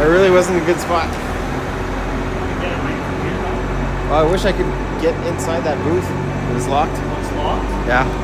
I really wasn't a good spot. Well, I wish I could get inside that booth. It was locked. It's locked? Yeah.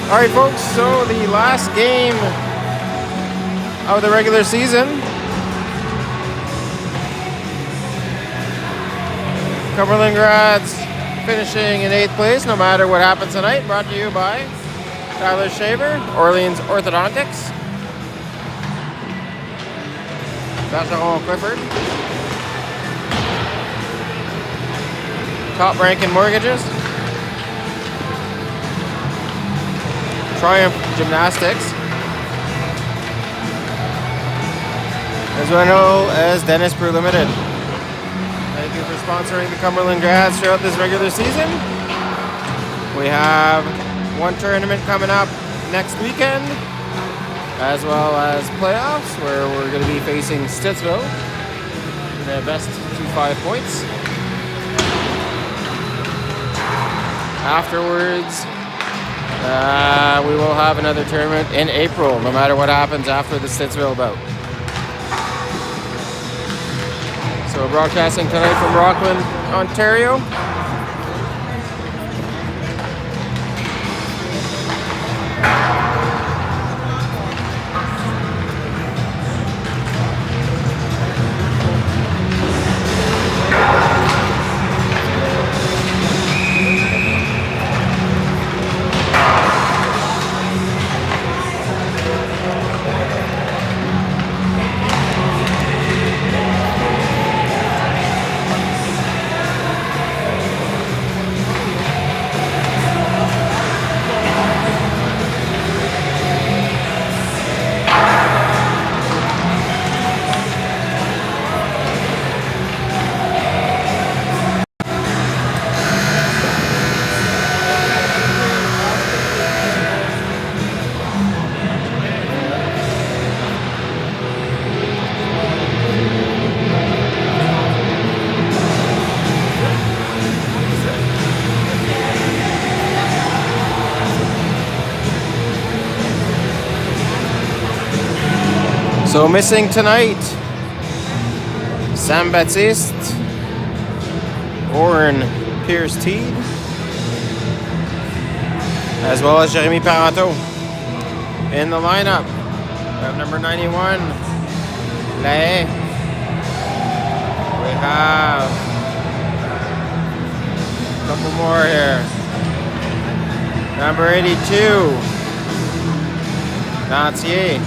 All right, folks, so the last game of the regular season. Cumberland grads finishing in 8th place, no matter what happens tonight. Brought to you by Tyler Shaver, Orleans Orthodontics, Bergeron Clifford, Top Rankin Mortgages, Triumph Gymnastics, as well as Dennis Brew Limited. Thank you for sponsoring the Cumberland grads throughout this regular season. We have one tournament coming up next weekend, as well as playoffs, where we're going to be facing Stittsville in the best 2-5 points. Afterwards, we will have another tournament in April, no matter what happens after the Stittsville bout. So we're broadcasting tonight from Rockland, Ontario. So missing tonight, Sam Baptiste, Oren Pierce-Teed, as well as Jeremy Paranto. In the lineup, we have number 91, Lae. We have a couple more here. Number 82, Nantier.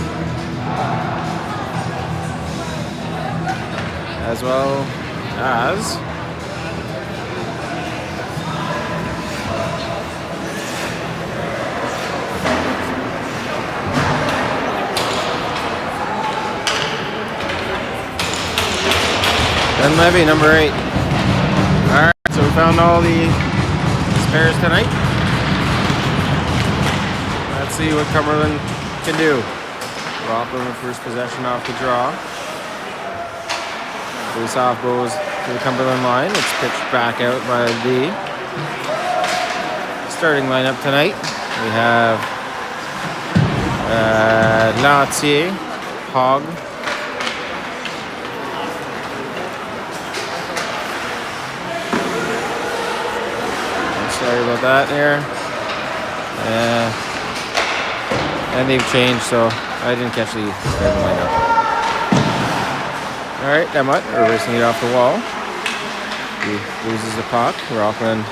As well as Ben Levy, number 8. Alright, so we found all the spares tonight. Let's see what Cumberland can do. Rockland with first possession off the draw. Face-off goes to the Cumberland line. It's pitched back out by D. Starting lineup tonight, we have Lantier, Hogg, sorry about that there. And they've changed, so I didn't catch the starting lineup. Alright, Demott reversing it off the wall. He loses the puck. Rockland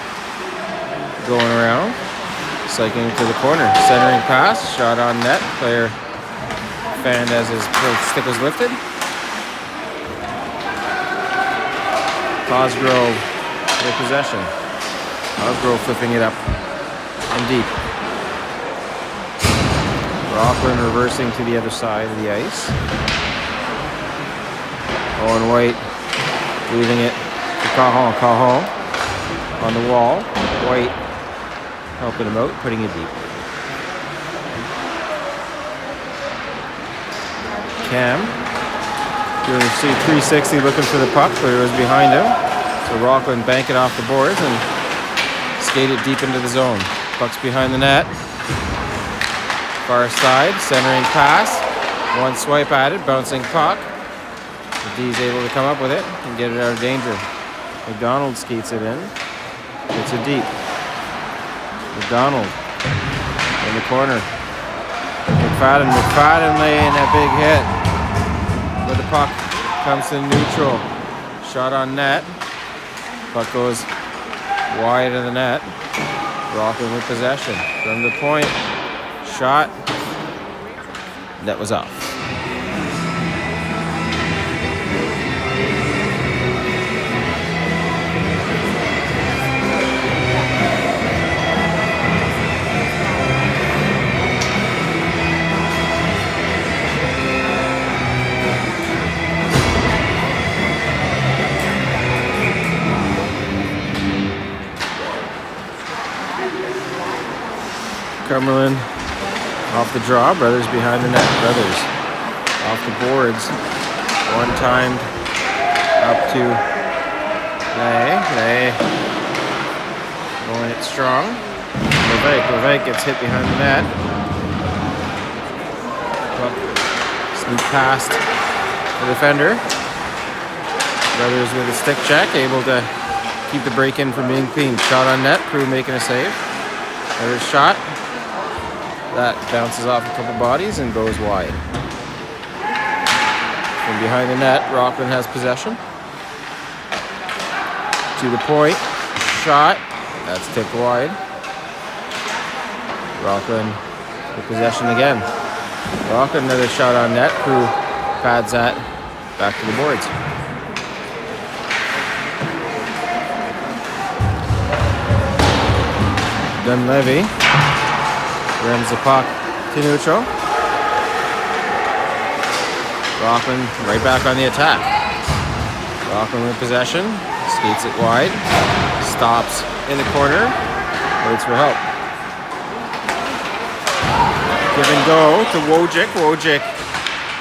going around. Cycling to the corner. Centering pass. Shot on net. Player fanned as his stick was lifted. Cosgrove with possession. Cosgrove flipping it up and deep. Rockland reversing to the other side of the ice. Owen White leaving it to Cajon. Cajon on the wall. White helping him out, putting it deep. Cam doing a 360 looking for the puck, but it was behind him. So Rockland bank it off the boards and skate it deep into the zone. Puck's behind the net. Far side, centering pass. One swipe at it, bouncing puck. The D's able to come up with it and get it out of danger. McDonald skates it in. It's a deep. McDonald. And the corner. McFadden laying a big hit. But the puck comes to neutral. Shot on net. Puck goes wide of the net. Rockland with possession. From the point. Shot. Net was off. Cumberland off the draw. Brothers behind the net. Brothers off the boards. One timed up to Lay. Going it strong. Levesque gets hit behind the net. Sneak past the defender. Brothers with a stick check, able to keep the break-in from being clean. Shot on net. Crew making a save. There's a shot. That bounces off a couple bodies and goes wide. From behind the net, Rockland has possession. To the point, shot. That's tipped wide. Rockland with possession again. Rockland another shot on net. Crew pads that back to the boards. Dunleavy runs the puck to neutral. Rockland right back on the attack. Rockland with possession. Skates it wide. Stops in the corner. Waits for help. Give and go to Wojcik. Wojcik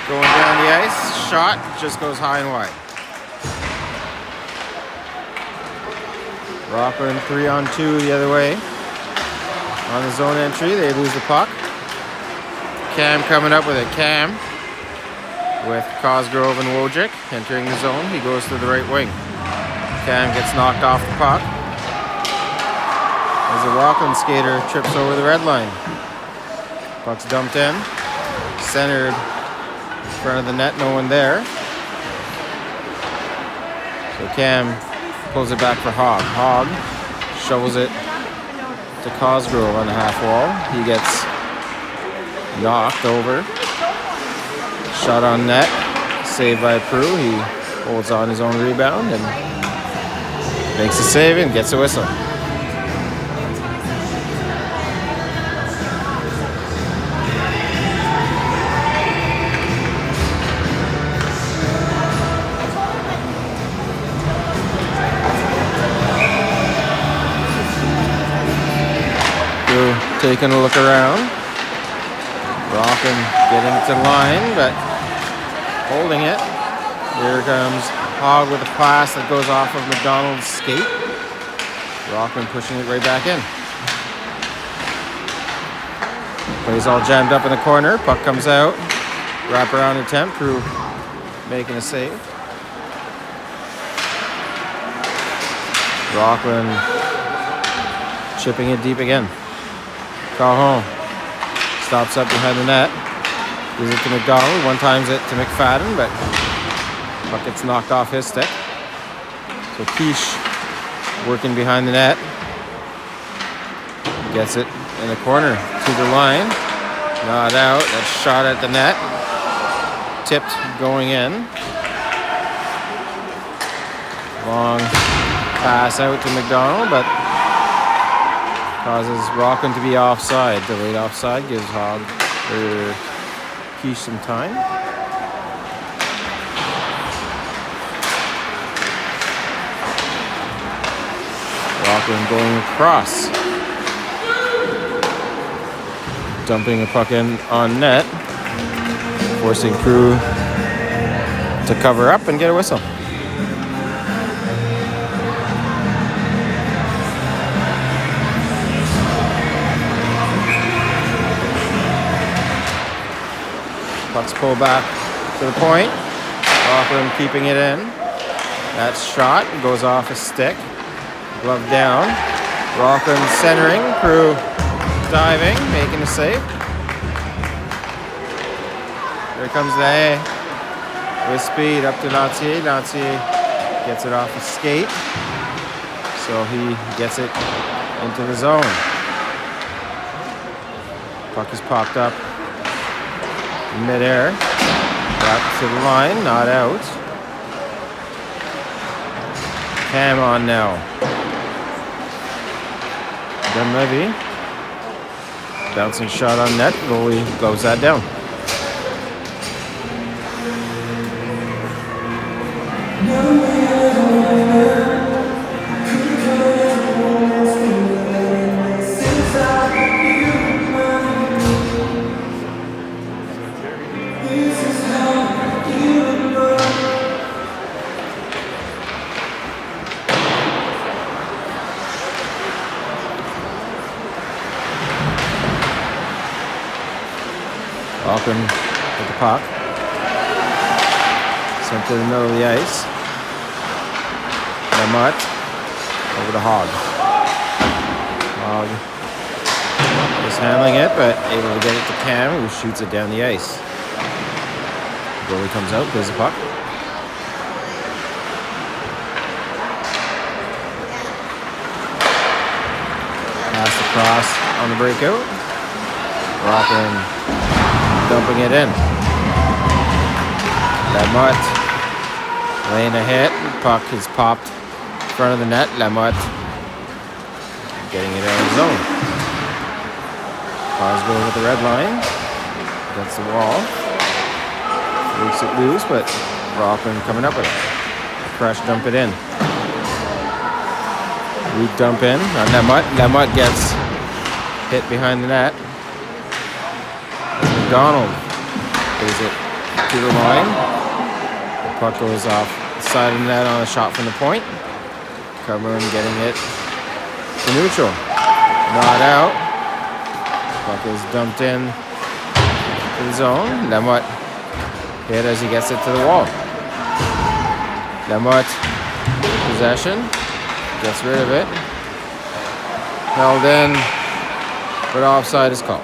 going down the ice. Shot just goes high and wide. Rockland 3-on-2 the other way. On the zone entry, they lose the puck. Cam coming up with it. Cam with Cosgrove and Wojcik entering the zone. He goes to the right wing. Cam gets knocked off the puck as a Rockland skater trips over the red line. Puck's dumped in. Centered in front of the net, no one there. So Cam pulls it back for Hogg. Hogg shovels it to Cosgrove on the half wall. He gets knocked over. Shot on net. Saved by Prue. He holds on his own rebound and makes a save and gets a whistle. Taking a look around. Rockland getting it to line, but holding it. Here comes Hogg with a pass that goes off of McDonald's skate. Rockland pushing it right back in. Plays all jammed up in the corner. Puck comes out. Wraparound attempt. Crew making a save. Rockland chipping it deep again. Calhoun stops up behind the net. Gives it to McDonald. One times it to McFadden, but puck gets knocked off his stick. So Quiche working behind the net. Gets it in the corner to the line. Not out. That's shot at the net. Tipped going in. Long pass out to McDonald, but causes Rockland to be offside. Delayed offside gives Hogg or Quiche some time. Rockland going across. Dumping the puck in on net. Forcing Prue to cover up and get a whistle. Puck's pulled back to the point. Rockland keeping it in. That shot goes off a stick. Glove down. Rockland centering. Prue diving, making a save. There comes the A with speed up to Lautier. Lautier gets it off his skate, so he gets it into the zone. Puck is popped up in midair. Back to the line, not out. Cam on now. Dunleavy. Bouncing shot on net. Goalie goes that down. Walken with the puck. Sent to the middle of the ice. Lamott over to Hogg. Hogg is handling it, but able to get it to Cam, who shoots it down the ice. Goalie comes out, plays the puck. Pass across on the breakout. Walken dumping it in. Lamott laying a hit. Puck is popped in front of the net. Lamott getting it out of the zone. Cosgrove with the red line against the wall. Looks it loose, but Rockland coming up with it. Crush dump it in. Root dump in on Lamott. Lamott gets hit behind the net. McDonald plays it to the line. The puck goes off the side of the net on a shot from the point. Cumberland getting it to neutral. Not out. Puck is dumped in to the zone. Lamott hit as he gets it to the wall. Lamott possession. Gets rid of it. Held in, but offside is called.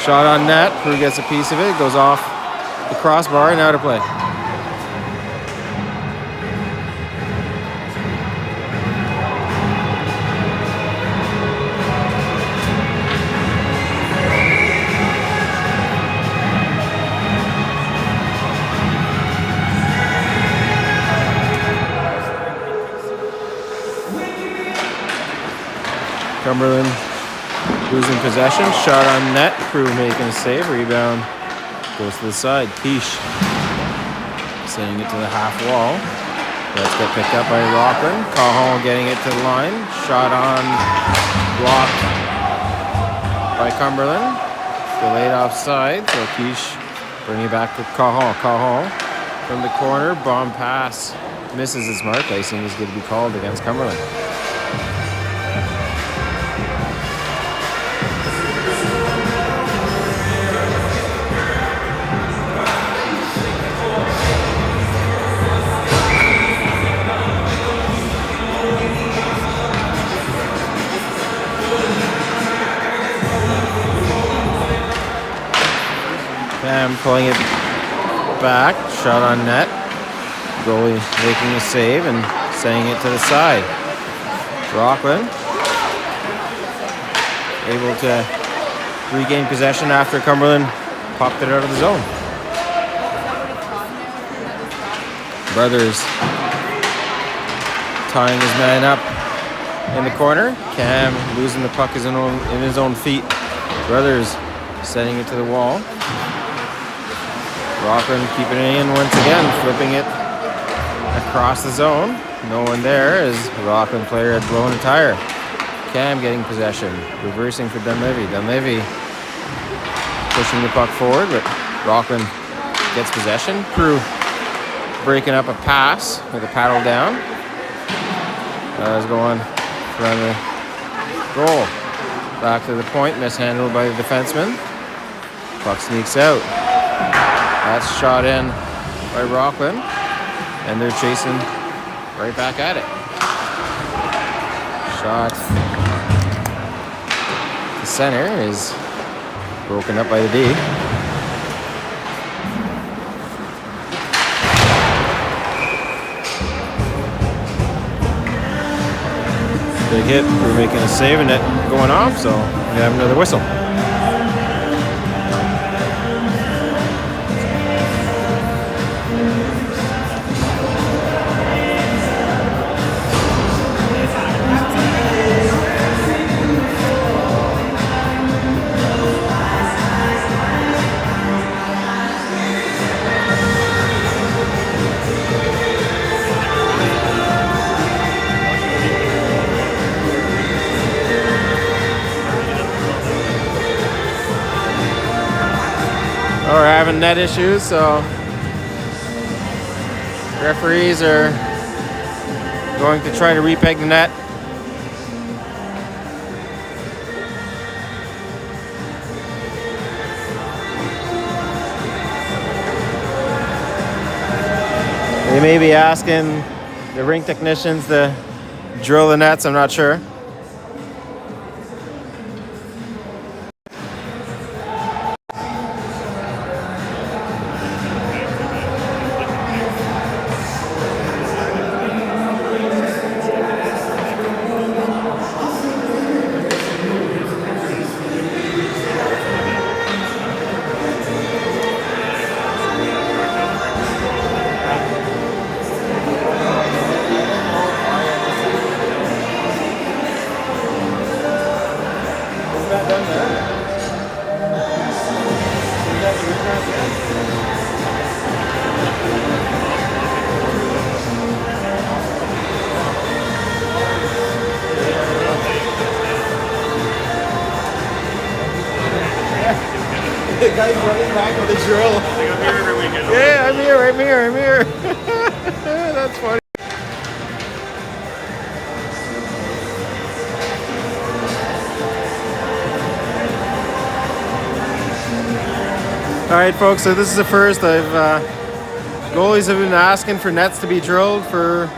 Shot on net. Crew gets a piece of it. Goes off the crossbar and out of play. Cumberland losing possession. Shot on net. Crew making a save. Rebound goes to the side. Peace sending it to the half wall. Let's get picked up by Rockland. Cajon getting it to the line. Shot on. Blocked by Cumberland. Delayed offside. So Peace bringing it back to Cajon. Cajon from the corner. Bomb pass. Misses his mark. Icing is going to be called against Cumberland. Cam pulling it back, shot on net. Goalie making a save and sending it to the side. Rockland able to regain possession after Cumberland popped it out of the zone. Brothers tying his man up in the corner. Cam losing the puck in his own feet. Brothers sending it to the wall. Rockland keeping it in once again, flipping it across the zone. No one there as the Rockland player had blown a tire. Cam getting possession, reversing for Dunleavy. Dunleavy pushing the puck forward, but Rockland gets possession. Crew breaking up a pass with a paddle down. Is going from the goal. Back to the point, mishandled by the defenseman. Puck sneaks out. That's shot in by Rockland, and they're chasing right back at it. Shot to center is broken up by the D. Big hit. We're making a save and it going off, so we have another whistle. We're having net issues, so referees are going to try to repeg the net. They may be asking the rink technicians to drill the nets, I'm not sure. The guy's running back with a drill. I'm here every weekend. Yeah, I'm here. That's funny. All right, folks, so this is the first. Goalies have been asking for nets to be drilled for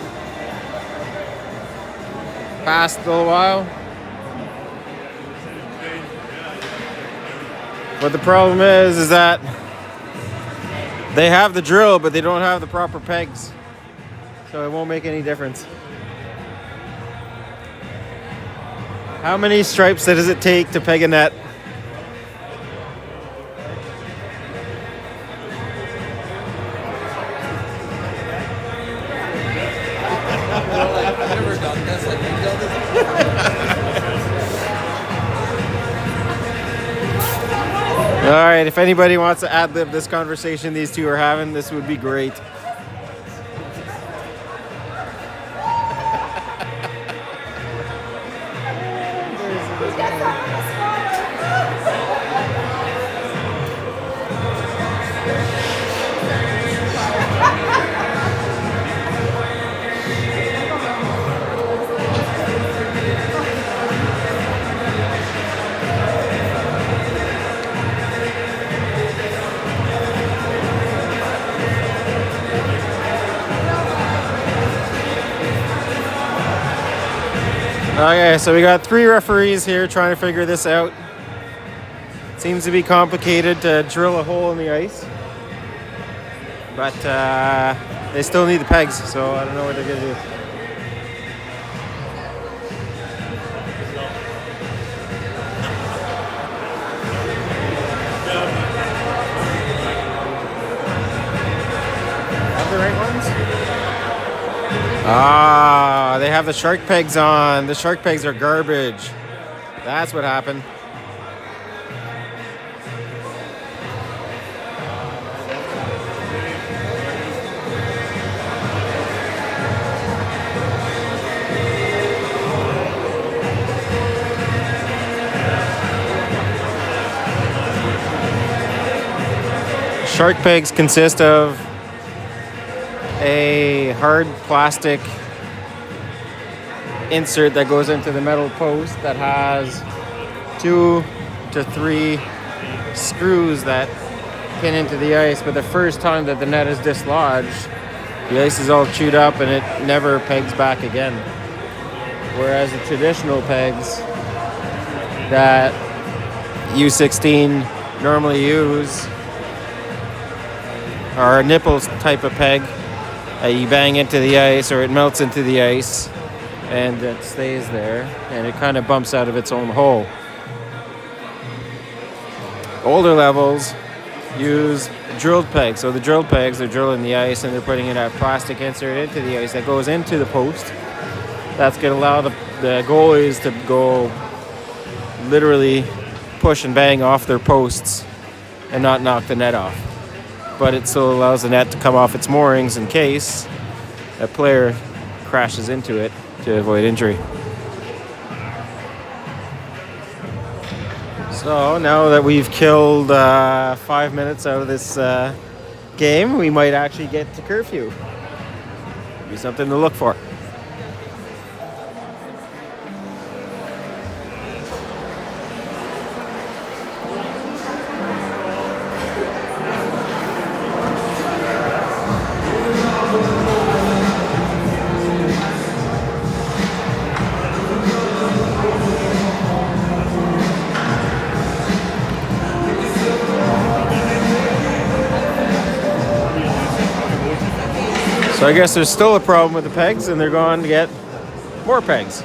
past a little while. But the problem is that they have the drill, but they don't have the proper pegs. So it won't make any difference. How many stripes does it take to peg a net? All right, if anybody wants to ad-lib this conversation these two are having, this would be great. Okay, so we got 3 referees here trying to figure this out. Seems to be complicated to drill a hole in the ice. But they still need the pegs, so I don't know what they're going to do. Have the right ones? Ah, they have the shark pegs on. The shark pegs are garbage. That's what happened. Shark pegs consist of a hard plastic insert that goes into the metal post that has 2 to 3 screws that pin into the ice, but the first time that the net is dislodged, the ice is all chewed up and it never pegs back again. Whereas the traditional pegs that U16 normally use are a nipples type of peg. You bang into the ice or it melts into the ice and it stays there and it kind of bumps out of its own hole. Older levels use drilled pegs. So the drilled pegs are drilling the ice and they're putting in a plastic insert into the ice that goes into the post. That's going to allow the goalies to go literally push and bang off their posts and not knock the net off. But it still allows the net to come off its moorings in case a player crashes into it to avoid injury. So now that we've killed 5 minutes out of this game, we might actually get to curfew. Be something to look for. So I guess there's still a problem with the pegs and they're going to get more pegs.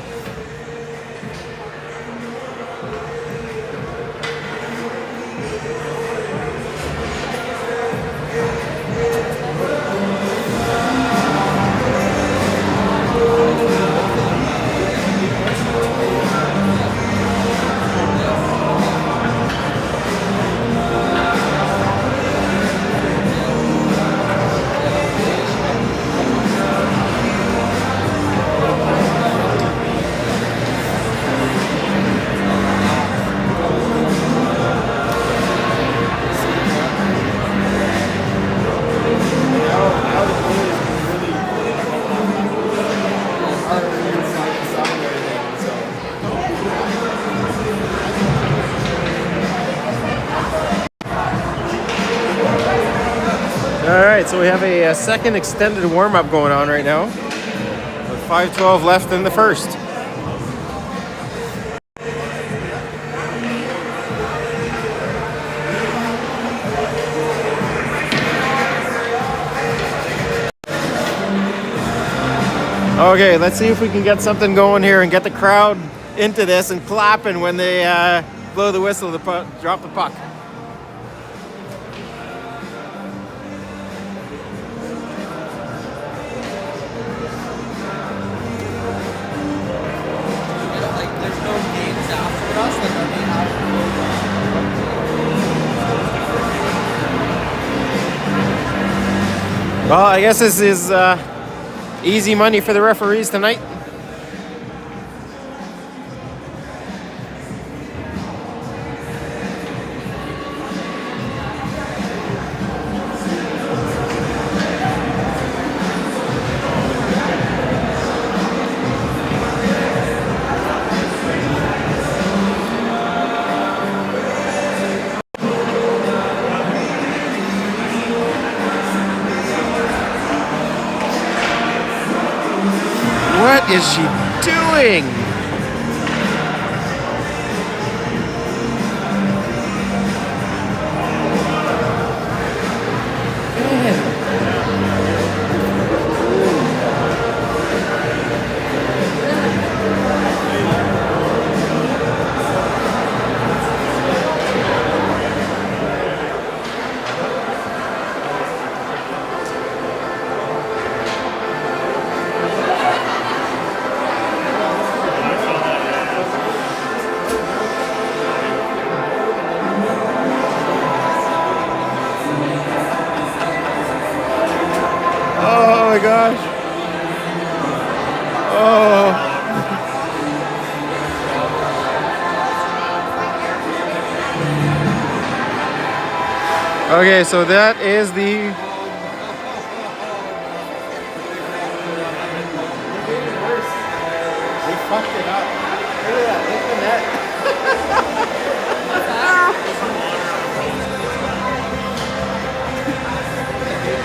Alright, so we have a second extended warm-up going on right now with 5:12 left in the first. Okay, let's see if we can get something going here and get the crowd into this and clapping when they blow the whistle to drop the puck. Well, I guess this is easy money for the referees tonight. What is she doing? Oh my gosh. Oh. Okay, so that is the... They fucked it up. Look at that, look at the net.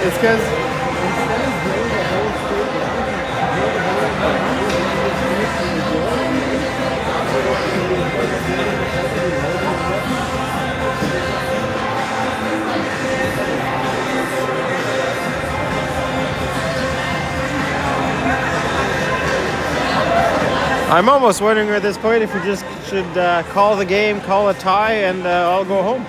It's because instead of drilling the hole straight down, drill the hole I'm almost wondering at this point if we just should call the game, call a tie, and I'll go home.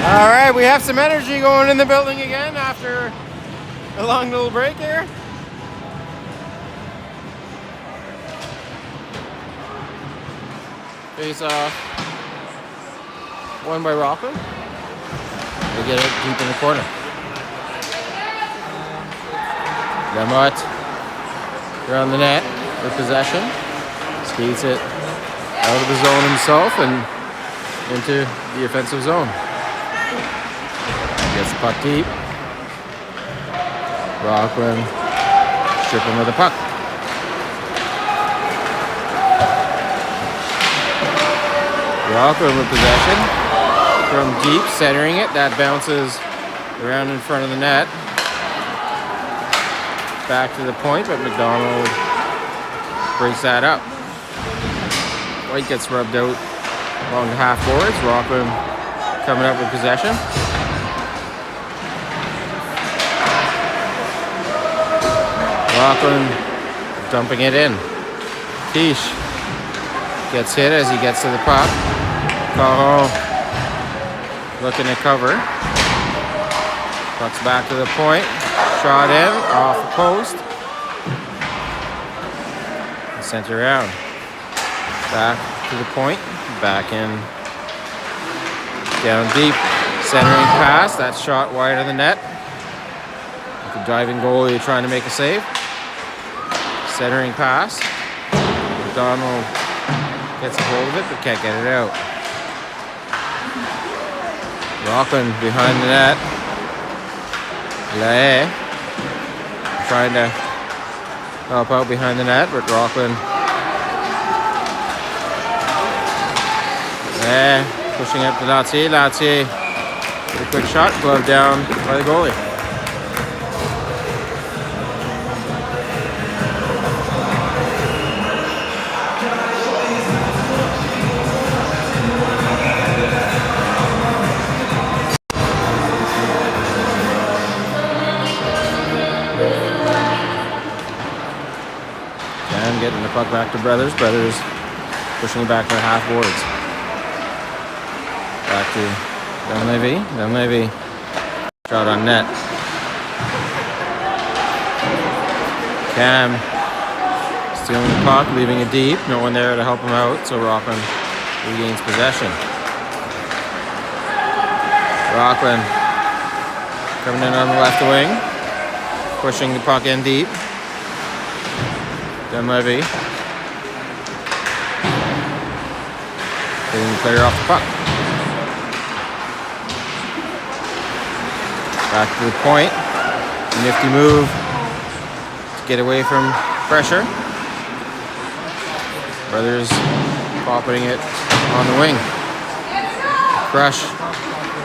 All right, we have some energy going in the building again after a long little break here. Face off. One by Rockland. They get it deep in the corner. Demott around the net with possession. Skates it out of the zone himself and into the offensive zone. Gets the puck deep. Rockland stripping with the puck. Rockland with possession from deep, centering it. That bounces around in front of the net. Back to the point, but McDonald breaks that up. White gets rubbed out along the half boards. Rockland coming up with possession. Rockland dumping it in. Tiche gets hit as he gets to the puck. Caron looking to cover. Puck's back to the point. Shot in off the post. Sent around. Back to the point. Back in. Down deep. Centering pass. That shot wide of the net. With the diving goalie trying to make a save. Centering pass. McDonald gets a hold of it but can't get it out. Rockland behind the net. Lae trying to help out behind the net, but Rockland pushing up to Latier. Latier with a quick shot, glove down by the goalie. Getting the puck back to Brothers. Brothers pushing it back to the half boards. Back to Dunleavy. Dunleavy shot on net. Cam stealing the puck, leaving it deep. No one there to help him out, so Rockland regains possession. Rockland coming in on the left wing, pushing the puck in deep. Dunleavy getting the player off the puck. Back to the point. Nifty move to get away from pressure. Brothers popping it on the wing. Crush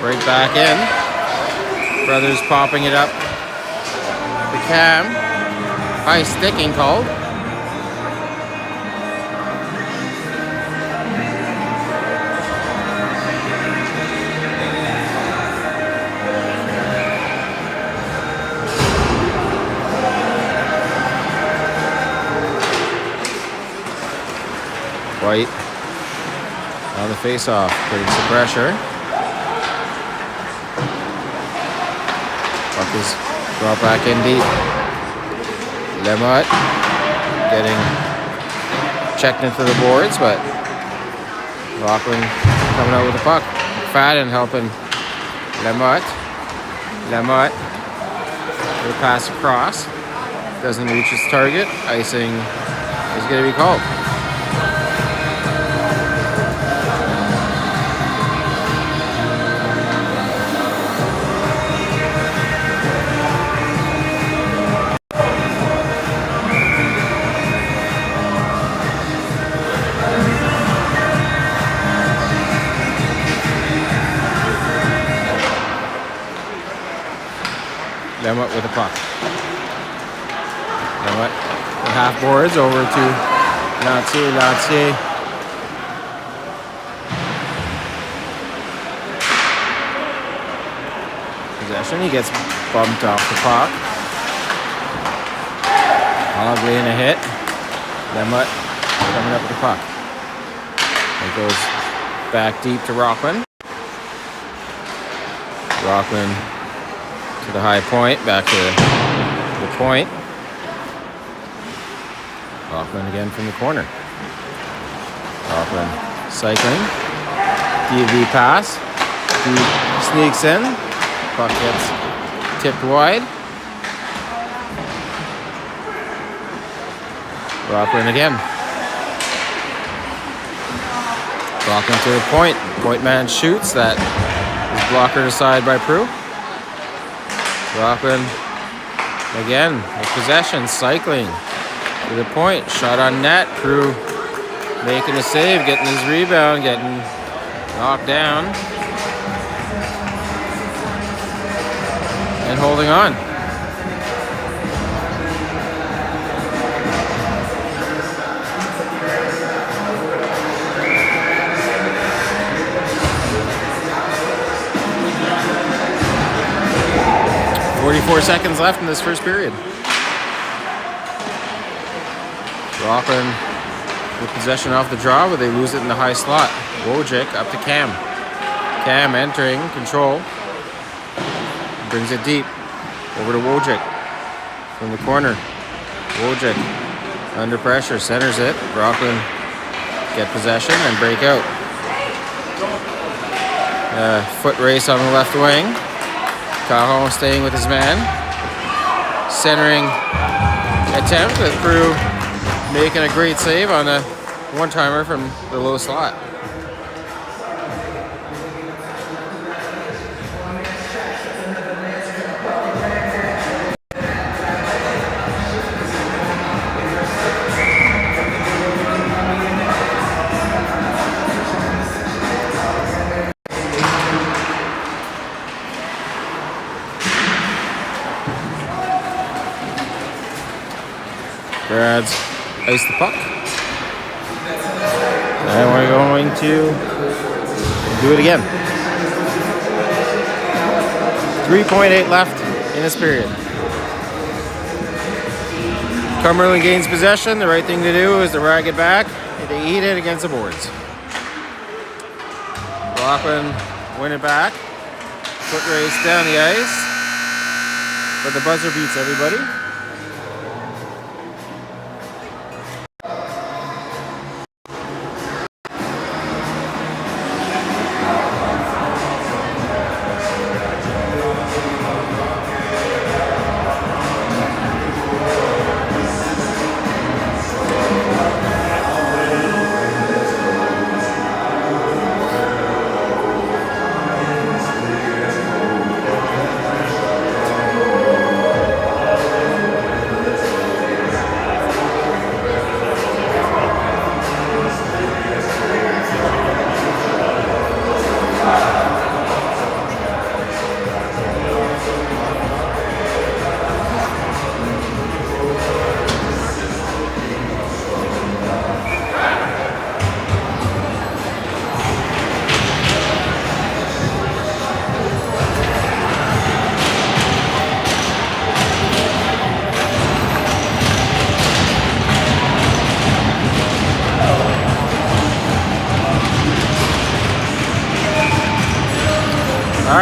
right back in. Brothers popping it up. The Cam. High sticking called. White on the face-off, putting some pressure. Puck is brought back in deep. Lemot getting checked into the boards, but Rockland coming out with the puck. McFadden helping Lemot. Lemot with a pass across. Doesn't reach his target. Icing is going to be called. Lemot with the puck. Lemot the half boards over to Lautier. Lautier possession. He gets bumped off the puck. Hogley in a hit. Lemot coming up with the puck. It goes back deep to Rockland. Rockland to the high point, back to the point. Rockland again from the corner. Rockland cycling. DV pass. Deep sneaks in. Puck gets tipped wide. Rockland again. Rockland to the point. Point man shoots. That is blockered aside by Prue. Rockland again with possession, cycling to the point. Shot on net. Prue making a save, getting his rebound, getting knocked down, and holding on. .44 seconds left in this first period. Rockland with possession off the draw, but they lose it in the high slot. Wojcik up to Cam. Cam entering, control. Brings it deep. Over to Wojcik from the corner. Wojcik under pressure, centers it. Rockland get possession and break out. Foot race on the left wing. Cajon staying with his man. Centering attempt with Prue making a great save on a one-timer from the low slot. Brad's ice the puck. And we're going to do it again. 3.8 left in this period. Cumberland gains possession. The right thing to do is to rag it back and to eat it against the boards. Rockland win it back. Foot race down the ice. But the buzzer beats everybody.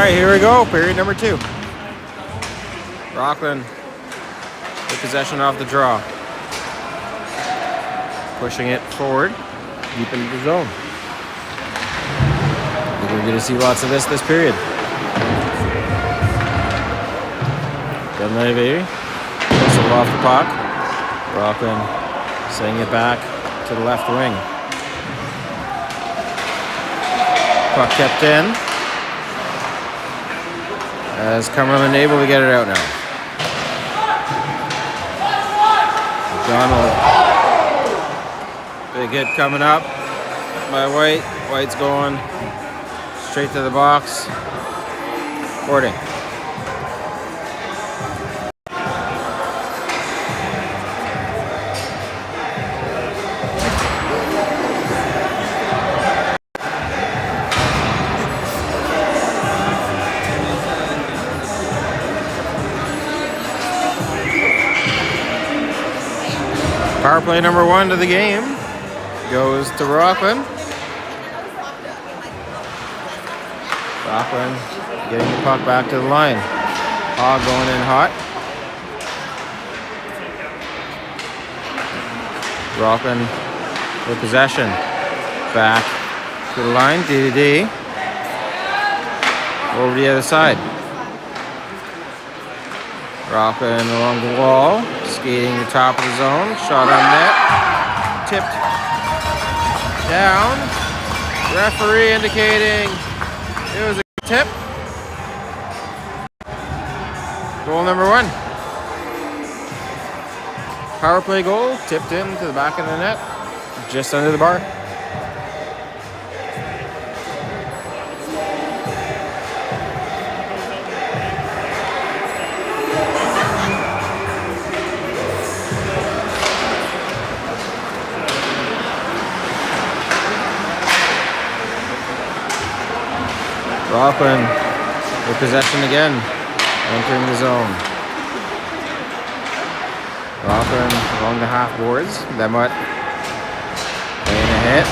right, here we go. Period number 2. Rockland with possession off the draw. Pushing it forward, deep into the zone. I think we're going to see lots of this period. Dunleavy, whistle off the puck. Rockland sending it back to the left wing. Puck kept in. As Cumberland able to get it out now. Donald. Big hit coming up by White. White's going straight to the box. Boarding. Power play number 1 to the game goes to Rockland. Rockland getting the puck back to the line. Hogg going in hot. Rockland with possession. Back to the line. DDD. Over the other side. Rockland along the wall. Skating the top of the zone. Shot on net. Tipped down. Referee indicating it was a tip. Goal number 1. Power play goal. Tipped into the back of the net. Just under the bar. Rockland with possession again, entering the zone. Rockland along the half boards. Lemut laying a hit.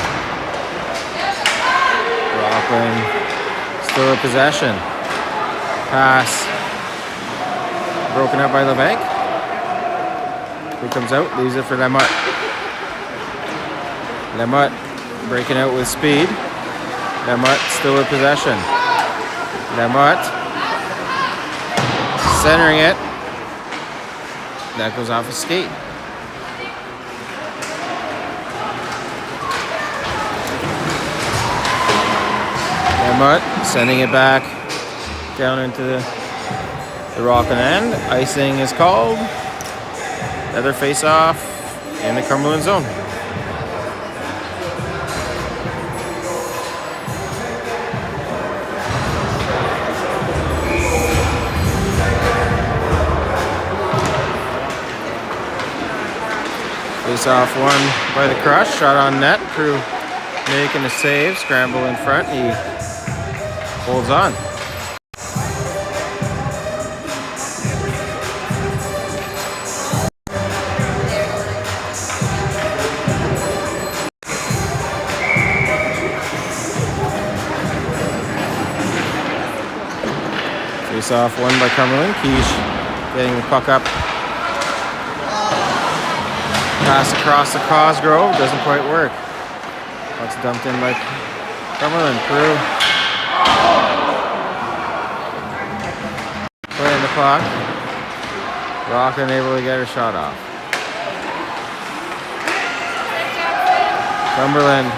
Rockland still in possession. Pass broken up by Lebanc. Who comes out, leaves it for Lemut. Lemut breaking out with speed. Lemut still with possession. Lemut centering it. That goes off his skate. Lemut sending it back down into the Rockland end. Icing is called. Another face-off in the Cumberland zone. Face-off won by the Crush. Shot on net. Crew making a save. Scramble in front. He holds on. Face-off won by Cumberland. Quiche getting the puck up. Pass across the Cosgrove, doesn't quite work. Puck's dumped in by Cumberland. Crew playing the puck. Rockland able to get her shot off. Cumberland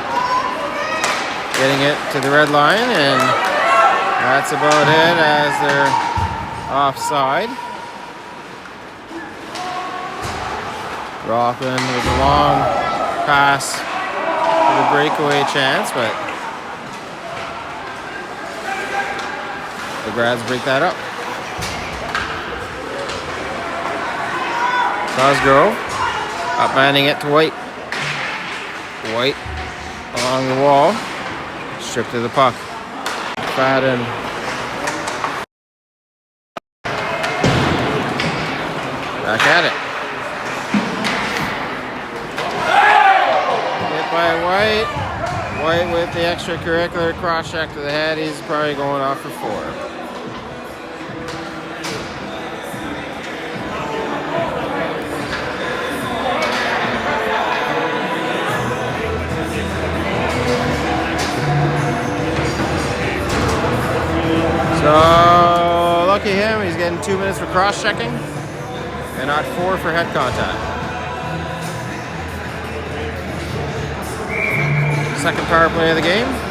getting it to the red line, and that's about it as they're offside. Rockland with a long pass with a breakaway chance, but the Grads break that up. Cosgrove upending it to White. White along the wall, stripped of the puck. Fadden. Back at it. By White. White with the extracurricular cross check to the head. He's probably going off for 4. So lucky him, he's getting 2 minutes for cross-checking and not 4 for head contact. Second power play of the game.